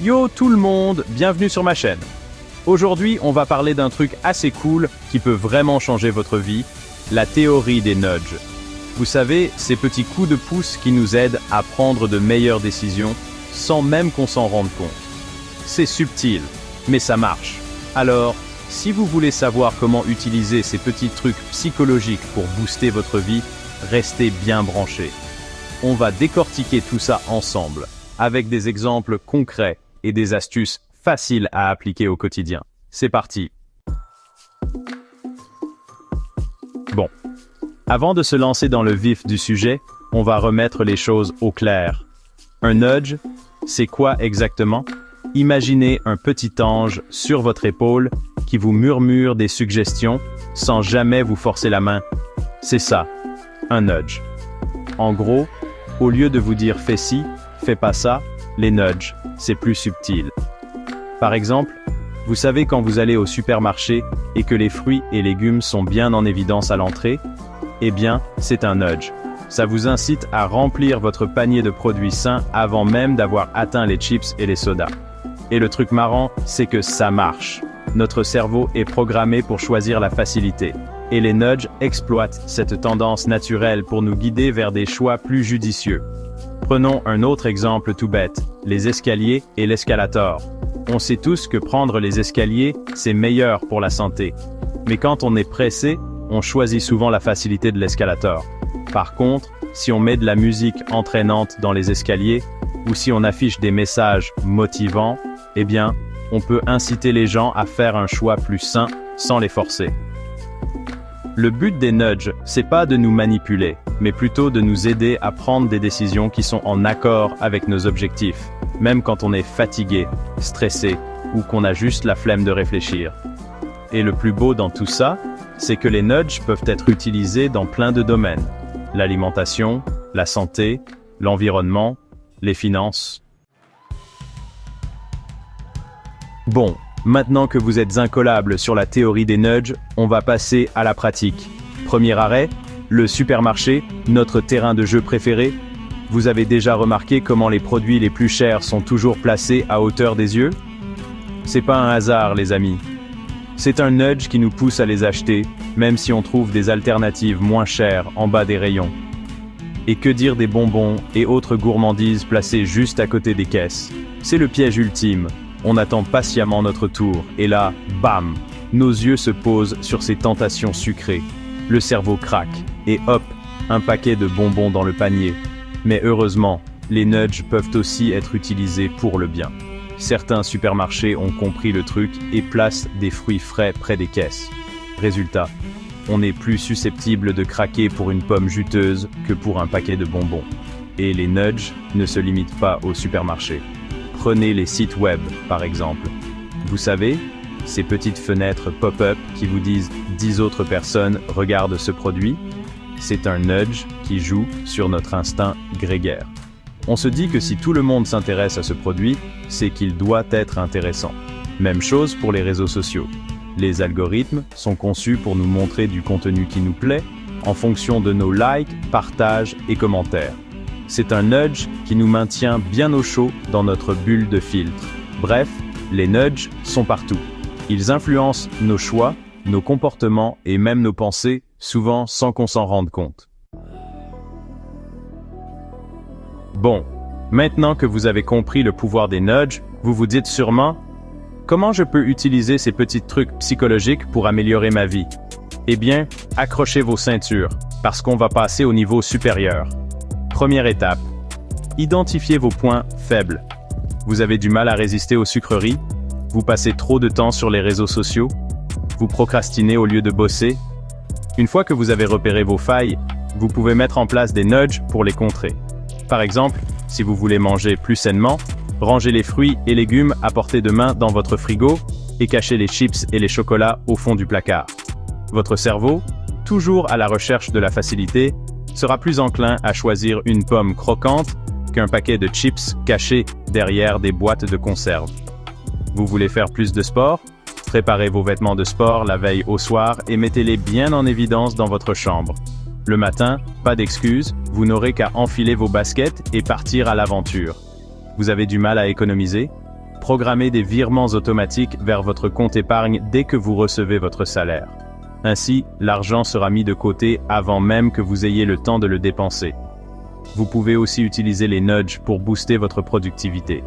Yo tout le monde, bienvenue sur ma chaîne. Aujourd'hui, on va parler d'un truc assez cool qui peut vraiment changer votre vie, la théorie des nudges. Vous savez, ces petits coups de pouce qui nous aident à prendre de meilleures décisions sans même qu'on s'en rende compte. C'est subtil, mais ça marche. Alors, si vous voulez savoir comment utiliser ces petits trucs psychologiques pour booster votre vie, restez bien branchés. On va décortiquer tout ça ensemble, avec des exemples concrets et des astuces faciles à appliquer au quotidien. C'est parti! Bon, avant de se lancer dans le vif du sujet, on va remettre les choses au clair. Un nudge, c'est quoi exactement? Imaginez un petit ange sur votre épaule qui vous murmure des suggestions sans jamais vous forcer la main. C'est ça, un nudge. En gros, au lieu de vous dire « fais ci, fais pas ça », les nudges, c'est plus subtil. Par exemple, vous savez quand vous allez au supermarché et que les fruits et légumes sont bien en évidence à l'entrée? Eh bien, c'est un nudge. Ça vous incite à remplir votre panier de produits sains avant même d'avoir atteint les chips et les sodas. Et le truc marrant, c'est que ça marche. Notre cerveau est programmé pour choisir la facilité. Et les nudges exploitent cette tendance naturelle pour nous guider vers des choix plus judicieux. Prenons un autre exemple tout bête, les escaliers et l'escalator. On sait tous que prendre les escaliers, c'est meilleur pour la santé. Mais quand on est pressé, on choisit souvent la facilité de l'escalator. Par contre, si on met de la musique entraînante dans les escaliers, ou si on affiche des messages motivants, eh bien, on peut inciter les gens à faire un choix plus sain sans les forcer. Le but des nudges, c'est pas de nous manipuler, mais plutôt de nous aider à prendre des décisions qui sont en accord avec nos objectifs, même quand on est fatigué, stressé, ou qu'on a juste la flemme de réfléchir. Et le plus beau dans tout ça, c'est que les nudges peuvent être utilisés dans plein de domaines. L'alimentation, la santé, l'environnement, les finances. Bon, maintenant que vous êtes incollable sur la théorie des nudges, on va passer à la pratique. Premier arrêt, le supermarché, notre terrain de jeu préféré. Vous avez déjà remarqué comment les produits les plus chers sont toujours placés à hauteur des yeux? C'est pas un hasard, les amis. C'est un nudge qui nous pousse à les acheter, même si on trouve des alternatives moins chères en bas des rayons. Et que dire des bonbons et autres gourmandises placées juste à côté des caisses? C'est le piège ultime. On attend patiemment notre tour, et là, bam! Nos yeux se posent sur ces tentations sucrées. Le cerveau craque, et hop, un paquet de bonbons dans le panier. Mais heureusement, les nudges peuvent aussi être utilisés pour le bien. Certains supermarchés ont compris le truc et placent des fruits frais près des caisses. Résultat, on est plus susceptible de craquer pour une pomme juteuse que pour un paquet de bonbons. Et les nudges ne se limitent pas au supermarché. Prenez les sites web, par exemple. Vous savez, ces petites fenêtres pop-up qui vous disent « 10 autres personnes regardent ce produit », c'est un nudge qui joue sur notre instinct grégaire. On se dit que si tout le monde s'intéresse à ce produit, c'est qu'il doit être intéressant. Même chose pour les réseaux sociaux. Les algorithmes sont conçus pour nous montrer du contenu qui nous plaît en fonction de nos likes, partages et commentaires. C'est un nudge qui nous maintient bien au chaud dans notre bulle de filtre. Bref, les nudges sont partout. Ils influencent nos choix, nos comportements et même nos pensées, souvent sans qu'on s'en rende compte. Bon, maintenant que vous avez compris le pouvoir des nudges, vous vous dites sûrement « Comment je peux utiliser ces petits trucs psychologiques pour améliorer ma vie ?» Eh bien, accrochez vos ceintures, parce qu'on va passer au niveau supérieur. Première étape, identifiez vos points faibles. Vous avez du mal à résister aux sucreries? Vous passez trop de temps sur les réseaux sociaux? Vous procrastinez au lieu de bosser? Une fois que vous avez repéré vos failles, vous pouvez mettre en place des nudges pour les contrer. Par exemple, si vous voulez manger plus sainement, rangez les fruits et légumes à portée de main dans votre frigo et cachez les chips et les chocolats au fond du placard. Votre cerveau, toujours à la recherche de la facilité, sera plus enclin à choisir une pomme croquante qu'un paquet de chips cachés derrière des boîtes de conserve. Vous voulez faire plus de sport? Préparez vos vêtements de sport la veille au soir et mettez-les bien en évidence dans votre chambre. Le matin, pas d'excuses, vous n'aurez qu'à enfiler vos baskets et partir à l'aventure. Vous avez du mal à économiser? Programmez des virements automatiques vers votre compte épargne dès que vous recevez votre salaire. Ainsi, l'argent sera mis de côté avant même que vous ayez le temps de le dépenser. Vous pouvez aussi utiliser les nudges pour booster votre productivité.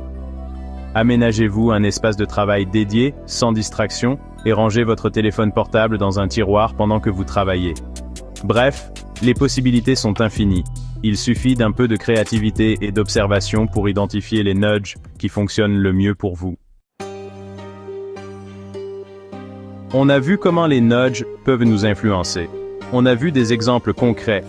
Aménagez-vous un espace de travail dédié, sans distraction, et rangez votre téléphone portable dans un tiroir pendant que vous travaillez. Bref, les possibilités sont infinies. Il suffit d'un peu de créativité et d'observation pour identifier les nudges qui fonctionnent le mieux pour vous. On a vu comment les nudges peuvent nous influencer. On a vu des exemples concrets.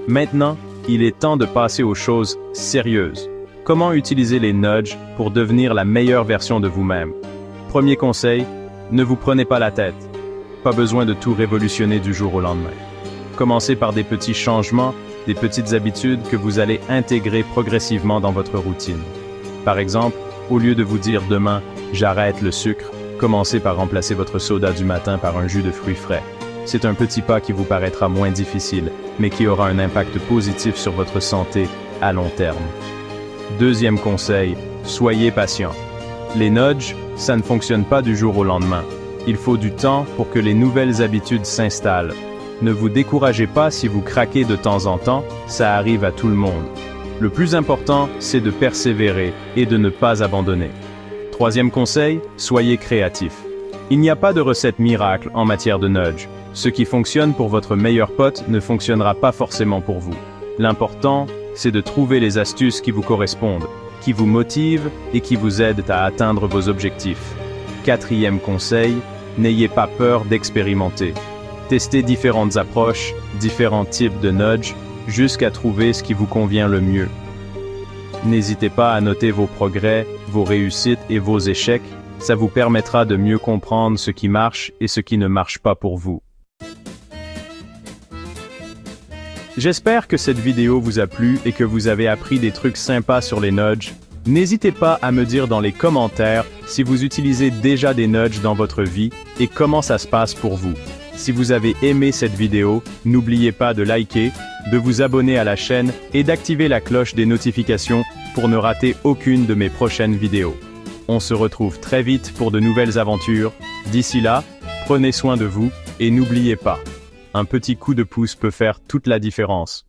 Maintenant, il est temps de passer aux choses sérieuses. Comment utiliser les nudges pour devenir la meilleure version de vous-même? Premier conseil, ne vous prenez pas la tête. Pas besoin de tout révolutionner du jour au lendemain. Commencez par des petits changements, des petites habitudes que vous allez intégrer progressivement dans votre routine. Par exemple, au lieu de vous dire demain « j'arrête le sucre », commencez par remplacer votre soda du matin par un jus de fruits frais. C'est un petit pas qui vous paraîtra moins difficile, mais qui aura un impact positif sur votre santé à long terme. Deuxième conseil, soyez patient. Les nudges, ça ne fonctionne pas du jour au lendemain. Il faut du temps pour que les nouvelles habitudes s'installent. Ne vous découragez pas si vous craquez de temps en temps, ça arrive à tout le monde. Le plus important, c'est de persévérer et de ne pas abandonner. Troisième conseil, soyez créatif. Il n'y a pas de recette miracle en matière de nudge. Ce qui fonctionne pour votre meilleur pote ne fonctionnera pas forcément pour vous. L'important, c'est de trouver les astuces qui vous correspondent, qui vous motivent et qui vous aident à atteindre vos objectifs. Quatrième conseil, n'ayez pas peur d'expérimenter. Testez différentes approches, différents types de nudge, jusqu'à trouver ce qui vous convient le mieux. N'hésitez pas à noter vos progrès, vos réussites et vos échecs, ça vous permettra de mieux comprendre ce qui marche et ce qui ne marche pas pour vous. J'espère que cette vidéo vous a plu et que vous avez appris des trucs sympas sur les nudges. N'hésitez pas à me dire dans les commentaires si vous utilisez déjà des nudges dans votre vie et comment ça se passe pour vous. Si vous avez aimé cette vidéo, n'oubliez pas de liker, de vous abonner à la chaîne et d'activer la cloche des notifications pour ne rater aucune de mes prochaines vidéos. On se retrouve très vite pour de nouvelles aventures. D'ici là, prenez soin de vous et n'oubliez pas, un petit coup de pouce peut faire toute la différence.